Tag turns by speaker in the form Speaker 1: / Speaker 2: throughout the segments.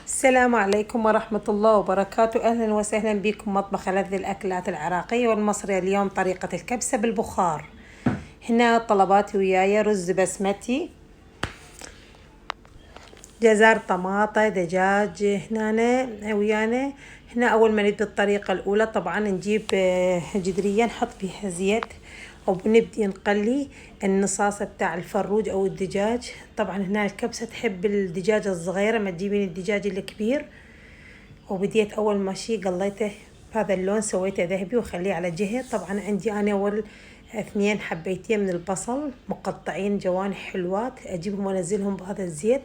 Speaker 1: السلام عليكم ورحمة الله وبركاته. أهلا وسهلا بكم مطبخ ألذ الأكلات العراقية والمصرية. اليوم طريقة الكبسة بالبخار. هنا طلباتي وياي: رز بسمتي، جزر، طماطة، دجاج. هنا ويانا. هنا أول ما نبدأ الطريقة الأولى طبعا نجيب جدرية نحط فيها زيت وبنبدي نقلي النصاصة بتاع الفروج أو الدجاج. طبعا هنا الكبسة تحب الدجاج الصغيرة، ما تجيبين الدجاج الكبير. وبديت أول ما شي قليته بهذا اللون، سويته ذهبي وخليه على جهة. طبعا عندي أنا أول 2 حبيتين من البصل مقطعين جوانح حلوات، أجيبهم وأنزلهم بهذا الزيت.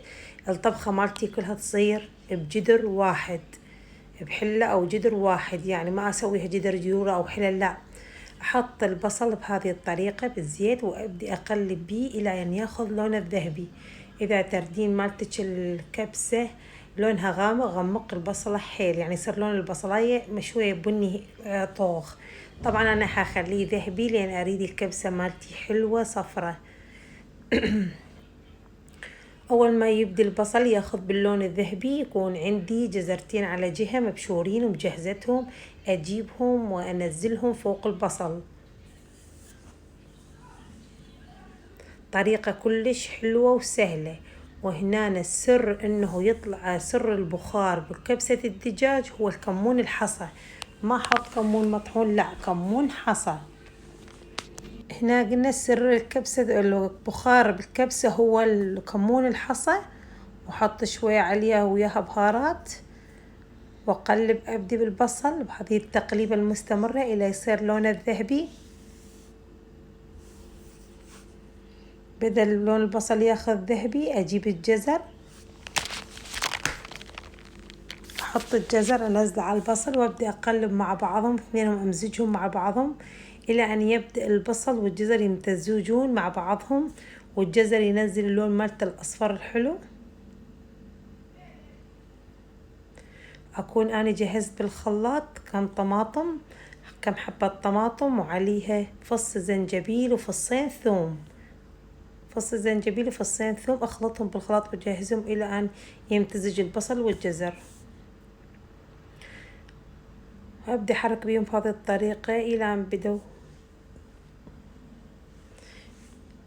Speaker 1: الطبخة مالتي كلها تصير بجدر واحد، بحلة أو جدر واحد، يعني ما أسويها جدر جدورة أو حلة، لا. أحط البصل بهذه الطريقة بالزيت وأبدي أقلب بيه إلى أن ياخذ لون الذهبي. إذا تردين مالتك الكبسة لونها غامق، غمق البصلة حيل، يعني يصير لون البصلاية مشوية بني طوخ. طبعا أنا حخليه ذهبي لأن أريد الكبسة مالتي حلوة صفرة. أول ما يبدي البصل ياخذ باللون الذهبي يكون عندي جزرتين على جهة مبشورين ومجهزتهم، أجيبهم وأنزلهم فوق البصل. طريقة كلش حلوة وسهلة. وهنا السر انه يطلع سر البخار بكبسة الدجاج هو الكمون الحصى. ما حط كمون مطحون، لا، كمون حصى. هنا قلنا سر الكبسة البخار بالكبسة هو الكمون الحصى. وحط شوية عليها وياها بهارات وقلب. أبدي بالبصل بهذه التقليبة المستمرة إلى يصير لونه الذهبي. بدل لون البصل ياخذ ذهبي أجيب الجزر، أحط الجزر أنزله على البصل وأبدأ أقلب مع بعضهم اثنينهم، أمزجهم مع بعضهم إلى أن يبدأ البصل والجزر يمتزجون مع بعضهم، والجزر ينزل اللون مالته الأصفر الحلو. أكون أنا جهزت بالخلاط كم طماطم، كم حبة طماطم، وعليها فص زنجبيل وفصين ثوم. فص الزنجبيل وفصين ثوم أخلطهم بالخلاط وجهزهم إلى أن يمتزج البصل والجزر. أبدأ أحرك بيهم بهذه الطريقة إلى أن بدوا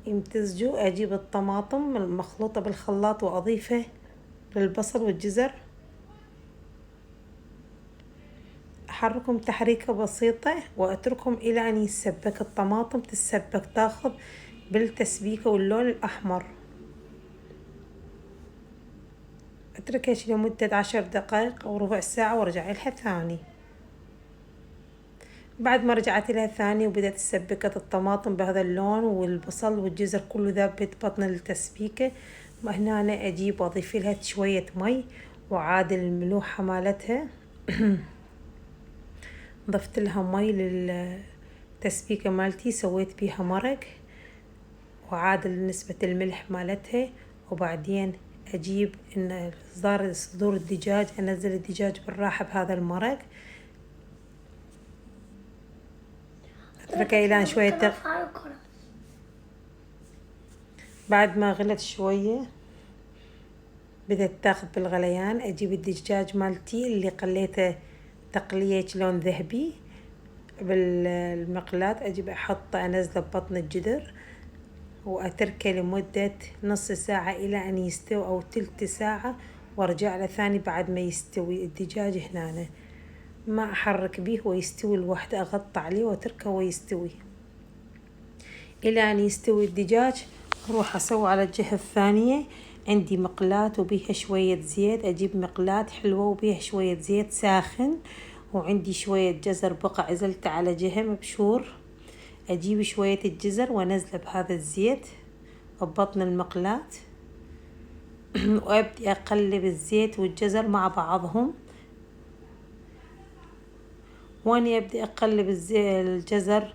Speaker 1: يمتزجوا. أجيب الطماطم المخلوطة بالخلاط وأضيفه للبصل والجزر، أحركهم تحريكة بسيطة وأتركهم إلى أن يتسبك. الطماطم تتسبك، تاخذ بالتسبيكة واللون الأحمر. أتركها لمدة 10 دقائق أو ربع ساعة وارجع لها ثاني. بعد ما رجعت لها ثاني وبدأت تسبكت الطماطم بهذا اللون والبصل والجزر كله ذاب بطن التسبيكة، وهنا أنا أجيب وأضيف لها شوية مي وعادل الملوحة مالتها. ضفت لها مي للتسبيكة مالتي، سويت بيها مرق وعادل نسبة الملح مالتها. وبعدين أجيب إن صدور الدجاج، أنزل الدجاج بالراحة بهذا المرق، أتركها إلى شوية. بعد ما غلت شوية بدأت تاخذ بالغليان. أجيب الدجاج مالتي اللي قليته تقلية لون ذهبي بالمقلاة، أجيب أحطه أنزله ببطن الجدر وأتركه لمدة نص ساعة إلى أن يستوي أو تلت ساعة، وارجع له ثاني بعد ما يستوي الدجاج. هنا ما أحرك به ويستوي لوحده، أغطى عليه وأتركه ويستوي إلى أن يستوي الدجاج. أروح أسوي على الجهة الثانية. عندي مقلاة وبيها شوية زيت، أجيب مقلاة حلوة وبيها شوية زيت ساخن، وعندي شوية جزر بقع عزلته على جهة مبشور. أجيب شوية الجزر وأنزله بهذا الزيت ببطن المقلاة وأبدأ أقلب الزيت والجزر مع بعضهم. وأنا أبدأ أقلب الجزر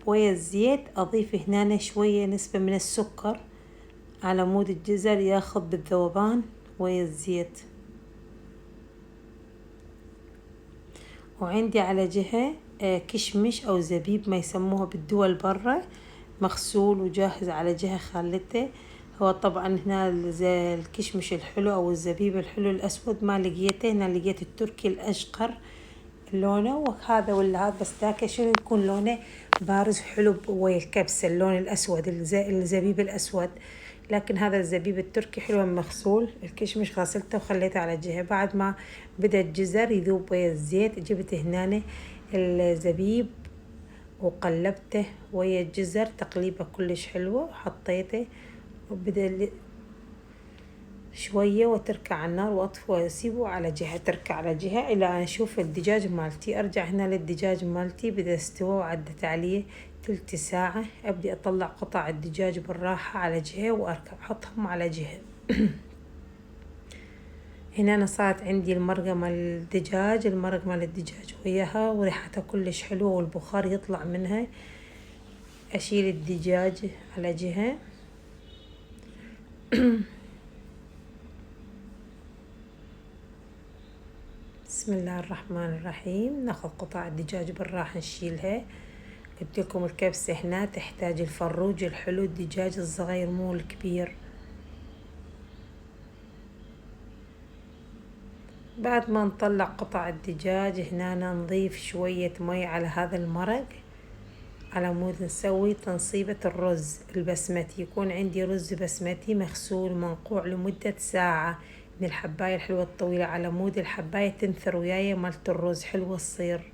Speaker 1: بويا الزيت، أضيف هنا شوية نسبة من السكر على مود الجزر ياخذ بالذوبان ويا الزيت. وعندي على جهة كشمش أو زبيب ما يسموها بالدول برا، مغسول وجاهز على جهة خالته. هو طبعا هنا الكشمش الحلو او الزبيب الحلو الاسود ما لقيته، هنا لقيت التركي الاشقر لونه، وهذا ولا هذا، بس ذاك شنو يكون لونه بارز حلو ويا الكبسة اللون الاسود الزبيب الاسود. لكن هذا الزبيب التركي حلو مغسول. الكشمش غسلته وخليته على جهة. بعد ما بدأ الجزر يذوب ويا الزيت جبت هنا الزبيب وقلبته ويا الجزر تقليبة كلش حلوة، وحطيته وبدأ شوية وتركع على النار واطفي واسيبه على جهة، تركع على جهة الى ان اشوف الدجاج مالتي. ارجع هنا للدجاج مالتي بدأ استوى وعدت عليه تلت ساعة. ابدي اطلع قطع الدجاج بالراحة على جهة واركب احطهم على جهة. هنا أنا صارت عندي المرقة مال الدجاج، المرق مال الدجاج وياها وريحتها كلش حلوة والبخار يطلع منها. اشيل الدجاج على جهة. بسم الله الرحمن الرحيم. ناخذ قطع الدجاج بالراحة نشيلها. قلت لكم الكبسة هنا تحتاج الفروج الحلو، الدجاج الصغير مو الكبير. بعد ما نطلع قطع الدجاج هنا نضيف شوية مي على هذا المرق على مود نسوي تنصيبة الرز البسمتي. يكون عندي رز بسمتي مغسول منقوع لمدة ساعة من الحباية الحلوة الطويلة، على مود الحباية تنثر وياي مالت الرز حلوة تصير.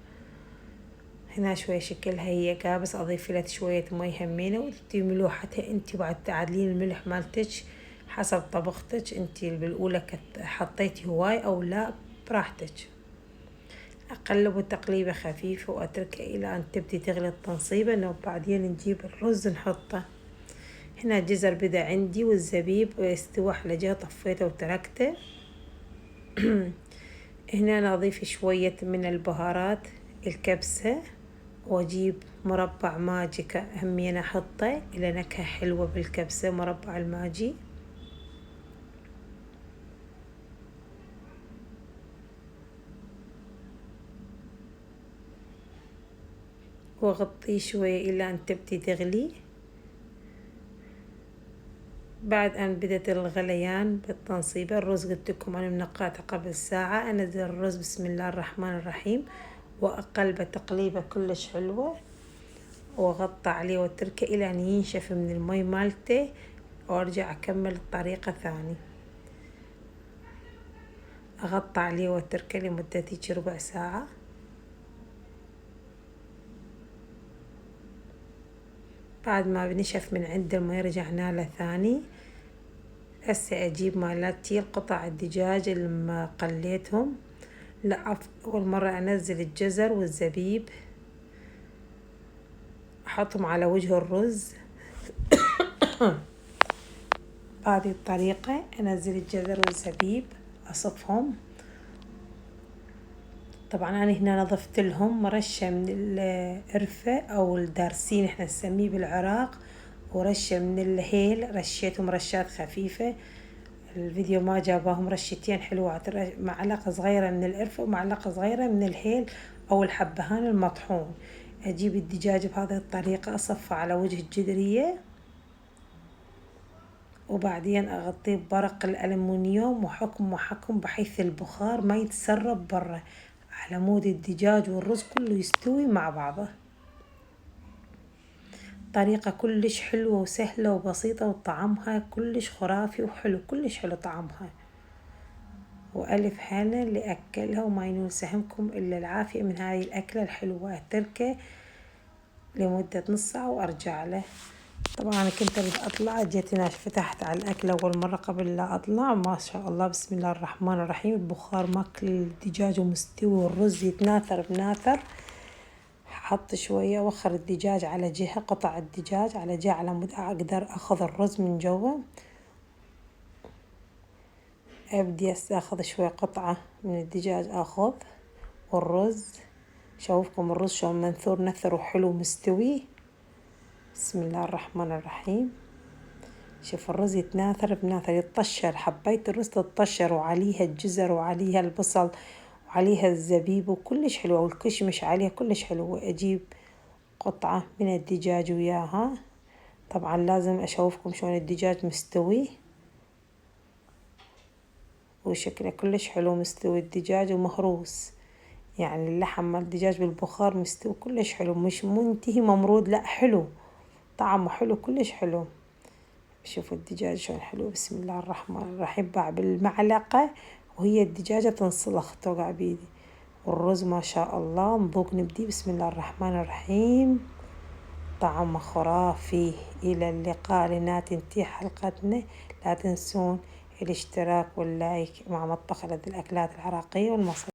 Speaker 1: هنا شوية شكلها هي كابس، اضيف لها شوية مي همينة وتدي ملوحتها انتي. بعد تعدلين الملح مالتك حسب طبختك انتي، بالاولى حطيتي هواي او لا براحتك. اقلبه تقليبة خفيفة واتركه الى ان تبدي تغلي التنصيبة، وبعدين نجيب الرز نحطه. هنا الجزر بدا عندي والزبيب استوى على جهة، طفيته وتركته. هنا أنا أضيف شوية من البهارات الكبسة، واجيب مربع ماجي همين احطه الى نكهة حلوة بالكبسة، مربع الماجي. واغطيه شوية الى ان تبدي تغلي. بعد ان بدت الغليان بالتنصيبة الرز قلت لكم انا منقعته قبل ساعة، انزل الرز بسم الله الرحمن الرحيم واقلبه تقليبة كلش حلوة، واغطى عليه واتركه الى ان ينشف من المي مالته، وارجع اكمل الطريقة ثاني. اغطى عليه واتركه لمدة ربع ساعة. بعد ما بنشف من عند المي رجعنا له ثاني. هسه اجيب مالتي القطع الدجاج اللي ما قليتهم. لا اول مرة انزل الجزر والزبيب احطهم على وجه الرز. بهذه الطريقة انزل الجزر والزبيب اصفهم. طبعا انا هنا نظفت لهم مرشة من القرفة او الدارسين احنا نسميه بالعراق، ورشة من الهيل، رشيتهم رشات خفيفة. الفيديو ما جاباهم رشتين حلوات، معلقة صغيرة من القرفة ومعلقة صغيرة من الهيل او الحبهان المطحون. اجيب الدجاج بهذه الطريقة اصفه على وجه الجدرية، وبعدين اغطيه بورق الالمنيوم وحكم بحيث البخار ما يتسرب برا، على مود الدجاج والرز كله يستوي مع بعضه. طريقة كلش حلوة وسهلة وبسيطة، وطعمها كلش خرافي وحلو، كلش حلو طعمها. وألف هنا اللي أكلها وما ينول سهمكم إلا العافية من هاي الأكلة الحلوة. أتركه لمدة نص ساعة وأرجع له. طبعا أنا كنت أطلع جيت هنا فتحت على الأكل أول مرة قبل لا أطلع، ما شاء الله بسم الله الرحمن الرحيم، البخار ماكل الدجاج ومستوي والرز يتناثر بناثر. حط شوية وخر الدجاج على جهة، قطع الدجاج على جهة على مود أقدر أخذ الرز من جوا. أبدي أخذ شوية قطعة من الدجاج أخذ، والرز شوفكم الرز شلون منثور نثر وحلو مستوي. بسم الله الرحمن الرحيم. شوف الرز يتناثر بناثر، يتطشر حباية الرز تتطشر، وعليها الجزر وعليها البصل وعليها الزبيب وكلش حلوة، والكشمش عليها كلش حلو. أجيب قطعة من الدجاج وياها طبعا لازم اشوفكم شلون الدجاج مستوي، وشكله كلش حلو مستوي الدجاج ومهروس، يعني اللحم مال الدجاج بالبخار مستوي كلش حلو، مش منتهي ممرود، لا حلو، طعمه حلو كلش حلو. شوفوا الدجاج شلون حلو، بسم الله الرحمن الرحيم، باع بالمعلقة وهي الدجاجة تنسلخ توقع بيدي. والرز ما شاء الله نذوق نبدي، بسم الله الرحمن الرحيم، طعمه خرافي. إلى اللقاء، لنا تنتهي حلقتنا، لا تنسون الاشتراك واللايك مع مطبخ لذ الأكلات العراقية والمصرية.